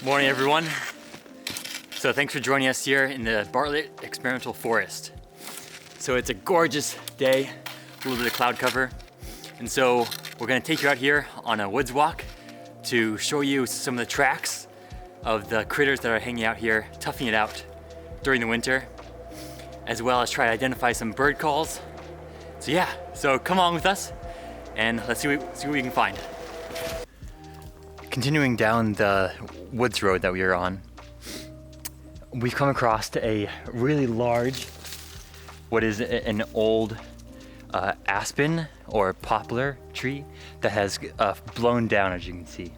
Morning everyone. So thanks for joining us here in the Bartlett Experimental Forest. So it's a gorgeous day, a little bit of cloud cover. And so we're gonna take you out here on a woods walk to show you some of the tracks of the critters that are hanging out here, toughing it out during the winter, as well as try to identify some bird calls. So yeah, so come along with us and let's see what we can find. Continuing down the woods road that we are on, we've come across a really large, what is an old aspen or poplar tree that has blown down, as you can see.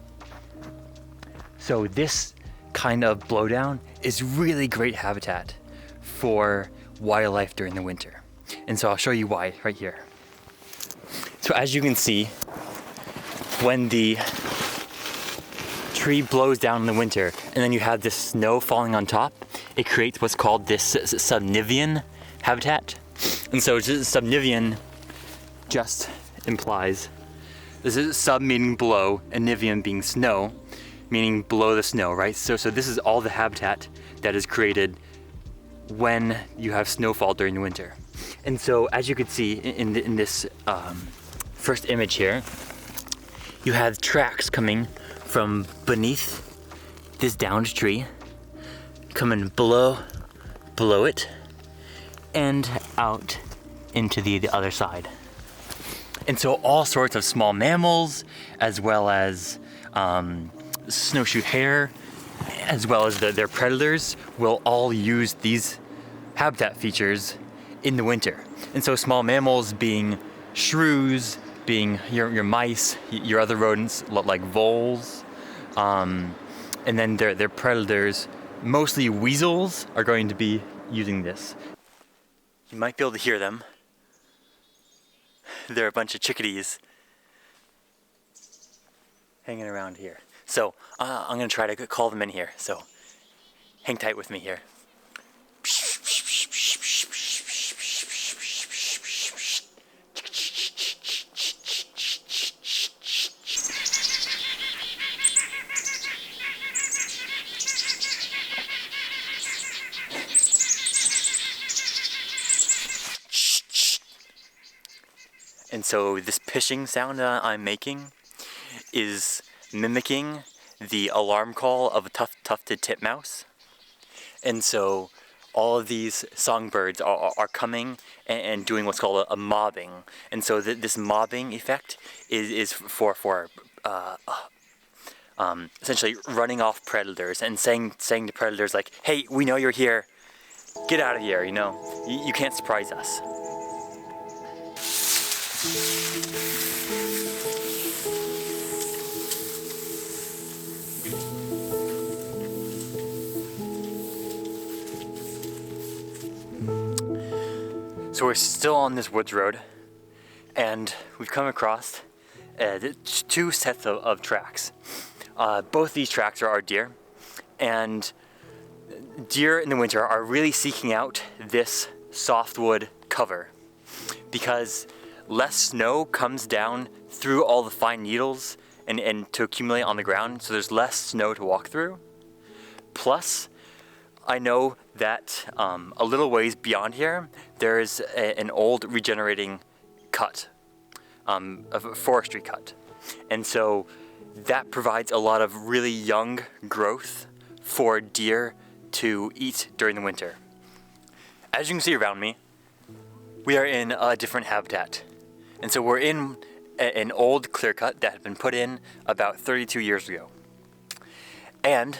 So this kind of blowdown is really great habitat for wildlife during the winter. And so I'll show you why right here. So as you can see, when the tree blows down in the winter and then you have this snow falling on top, it creates what's called this subnivean habitat. And so subnivean just implies, this is sub meaning below and nivean being snow, meaning below the snow, right? So this is all the habitat that is created when you have snowfall during the winter. And so as you can see in this first image here, you have tracks coming from beneath this downed tree, coming below it, and out into the other side. And so all sorts of small mammals, as well as snowshoe hare, as well as their predators, will all use these habitat features in the winter. And so small mammals being shrews, being your mice, your other rodents like voles, and then their predators, mostly weasels, are going to be using this. You might be able to hear them. They're a bunch of chickadees hanging around here. So I'm gonna try to call them in here, so hang tight with me here. And so this pishing sound I'm making is mimicking the alarm call of a tufted titmouse. And so all of these songbirds are coming and doing what's called a mobbing. And so this mobbing effect is for essentially running off predators and saying to predators like, hey, we know you're here, get out of here, you know, you can't surprise us. So we're still on this woods road, and we've come across two sets of tracks. Both these tracks are deer, and deer in the winter are really seeking out this softwood cover because less snow comes down through all the fine needles and to accumulate on the ground, so there's less snow to walk through. Plus, I know that a little ways beyond here, there is an old regenerating cut, a forestry cut. And so that provides a lot of really young growth for deer to eat during the winter. As you can see around me, we are in a different habitat. And so we're in an old clear cut that had been put in about 32 years ago. And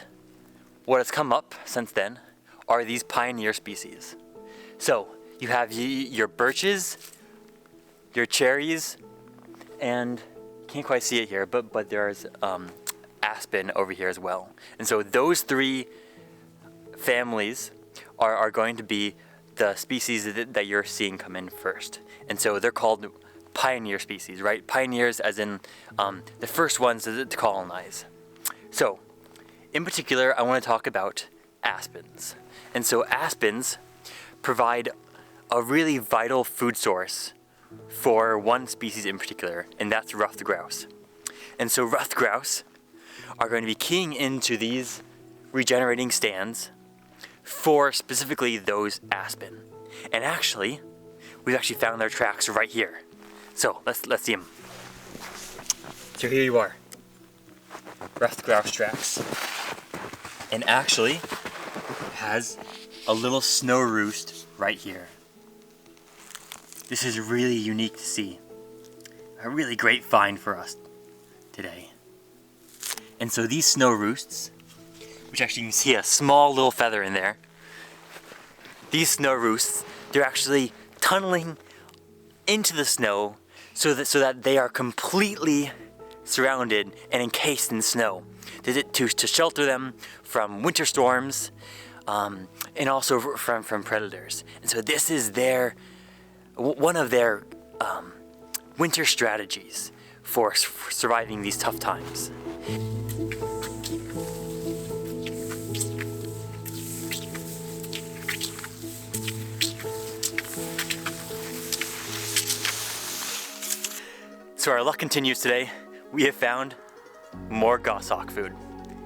what has come up since then are these pioneer species. So you have your birches, your cherries, and can't quite see it here, but there's aspen over here as well. And so those three families are going to be the species that you're seeing come in first. And so they're called pioneer species, right? Pioneers as in the first ones to colonize. So in particular, I want to talk about aspens. And so aspens provide a really vital food source for one species in particular, and that's ruffed grouse. And so ruffed grouse are going to be keying into these regenerating stands for specifically those aspen. And actually, we've actually found their tracks right here. So let's see them. So here you are, ruffed grouse tracks. And actually has a little snow roost right here. This is really unique to see. A really great find for us today. And so these snow roosts, which actually you can see a small little feather in there, these snow roosts, they're actually tunneling into the snow so that they are completely surrounded and encased in snow to shelter them from winter storms and also from predators. And so this is one of their winter strategies for surviving these tough times. So our luck continues today. We have found more goshawk food,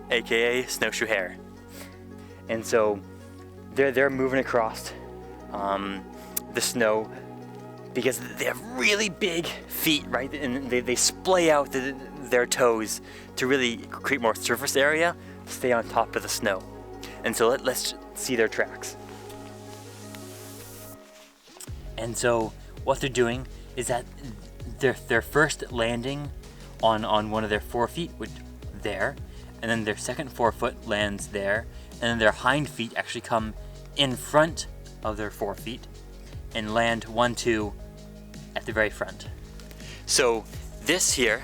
aka snowshoe hare. And so they're moving across the snow because they have really big feet, right? And they splay out their toes to really create more surface area to stay on top of the snow. And so let's see their tracks. And so what they're doing is that they're first landing on one of their forefeet, which there, and then their second forefoot lands there, and then their hind feet actually come in front of their forefeet and land 1, 2 at the very front. So this here,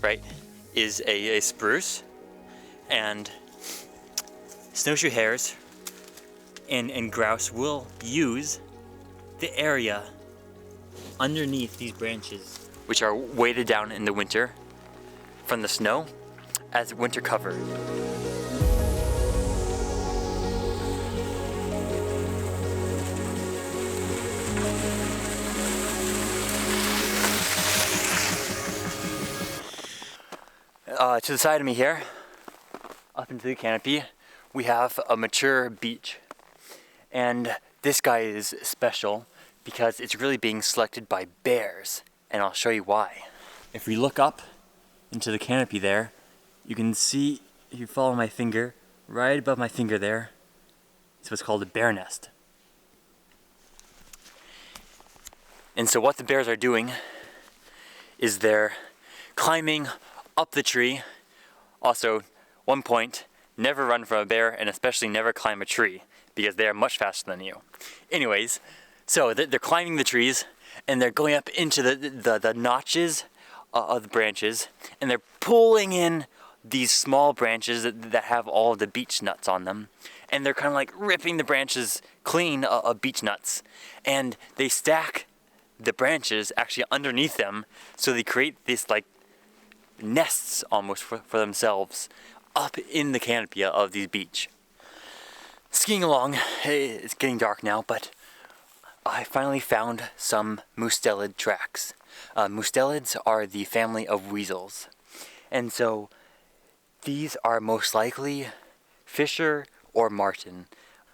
right, is a spruce, and snowshoe hares and grouse will use the area underneath these branches, which are weighted down in the winter from the snow, as winter cover. To the side of me here, up into the canopy, we have a mature beech. And this guy is special because it's really being selected by bears, and I'll show you why. If we look up into the canopy there, you can see, if you follow my finger, right above my finger there, it's what's called a bear nest. And so what the bears are doing is they're climbing up the tree. Also, one point, never run from a bear, and especially never climb a tree, because they are much faster than you. Anyways, so they're climbing the trees, and they're going up into the notches of the branches, and they're pulling in these small branches that have all of the beech nuts on them, and they're kind of like ripping the branches clean of beech nuts, and they stack the branches actually underneath them, so they create this like nests almost for themselves up in the canopy of these beech. Skiing along, it's getting dark now, but I finally found some mustelid tracks. Mustelids are the family of weasels, and so these are most likely fisher or marten.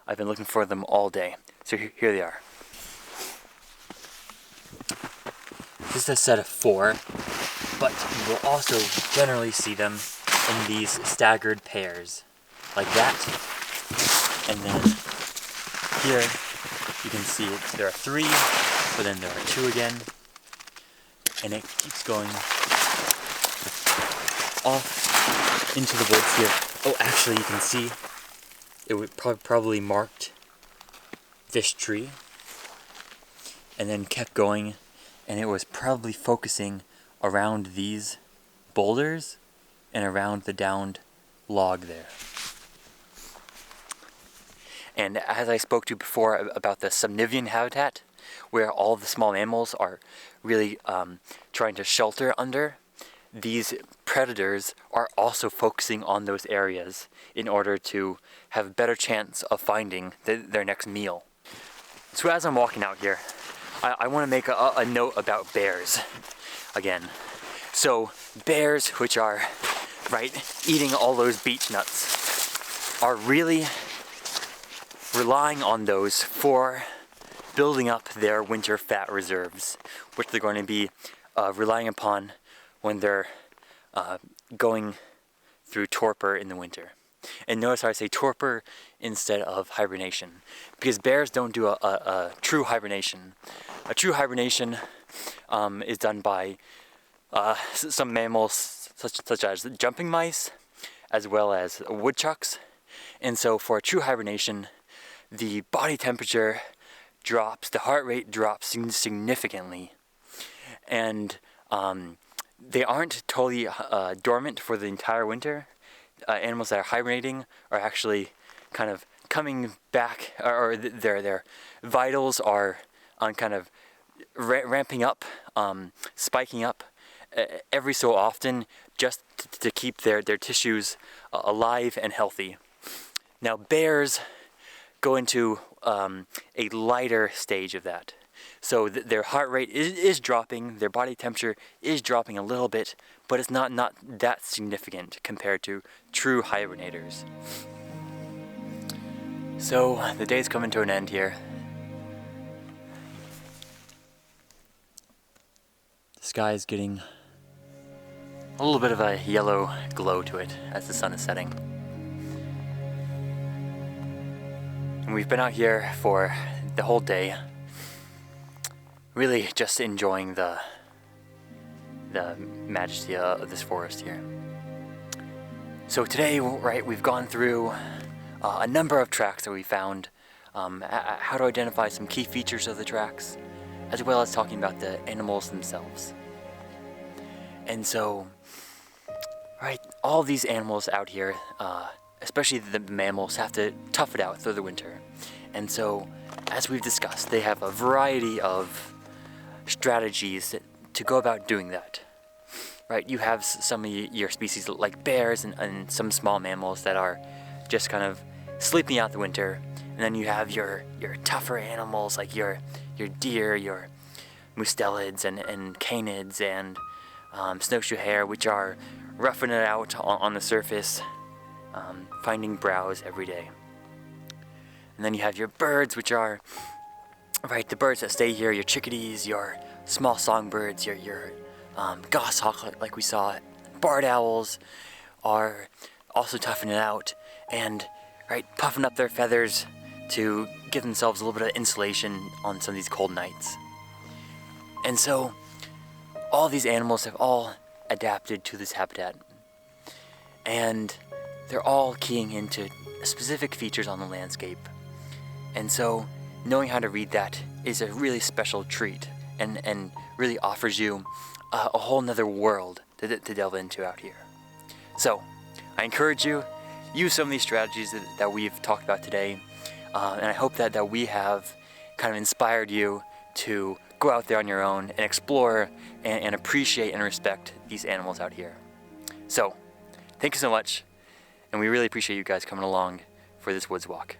I've been looking for them all day, so here they are. This is a set of 4, but you will also generally see them in these staggered pairs, like that. And then here you can see there are 3, but then there are 2 again, and it keeps going off into the woods here. Oh, actually you can see it would probably marked this tree, and then kept going, and it was probably focusing around these boulders and around the downed log there. And as I spoke to before about the subnivean habitat, where all the small mammals are really trying to shelter under, these predators are also focusing on those areas in order to have a better chance of finding their next meal. So as I'm walking out here, I want to make a note about bears again. So bears, which are, right, eating all those beech nuts, are really relying on those for building up their winter fat reserves, which they're going to be relying upon when they're going through torpor in the winter. And notice how I say torpor instead of hibernation, because bears don't do a true hibernation. A true hibernation is done by some mammals such as jumping mice, as well as woodchucks. And so for a true hibernation, the body temperature drops, the heart rate drops significantly, and they aren't totally dormant for the entire winter. Animals that are hibernating are actually kind of coming back, or their vitals are on kind of ramping up, spiking up every so often, just to keep their tissues alive and healthy. Now bears go into a lighter stage of that. So their heart rate is dropping, their body temperature is dropping a little bit, but it's not that significant compared to true hibernators. So the day's coming to an end here. The sky is getting a little bit of a yellow glow to it as the sun is setting. And we've been out here for the whole day, really just enjoying the majesty of this forest here. So today, right, we've gone through a number of tracks that we found, how to identify some key features of the tracks, as well as talking about the animals themselves. And so, right, all these animals out here, especially the mammals, have to tough it out through the winter. And so, as we've discussed, they have a variety of strategies to go about doing that. Right, you have some of your species like bears and some small mammals that are just kind of sleeping out the winter. And then you have your tougher animals like your deer, your mustelids and canids and snowshoe hare, which are roughing it out on the surface, finding browse every day. And then you have your birds, which are, right, the birds that stay here, your chickadees, your small songbirds, your goshawk, like we saw. Barred owls are also toughing it out and, right, puffing up their feathers to give themselves a little bit of insulation on some of these cold nights. And so all these animals have all adapted to this habitat, and they're all keying into specific features on the landscape. And so knowing how to read that is a really special treat, and really offers you a whole nother world to delve into out here. So I encourage you, use some of these strategies that we've talked about today, and I hope that we have kind of inspired you to go out there on your own and explore and appreciate and respect these animals out here. So thank you so much, and we really appreciate you guys coming along for this woods walk.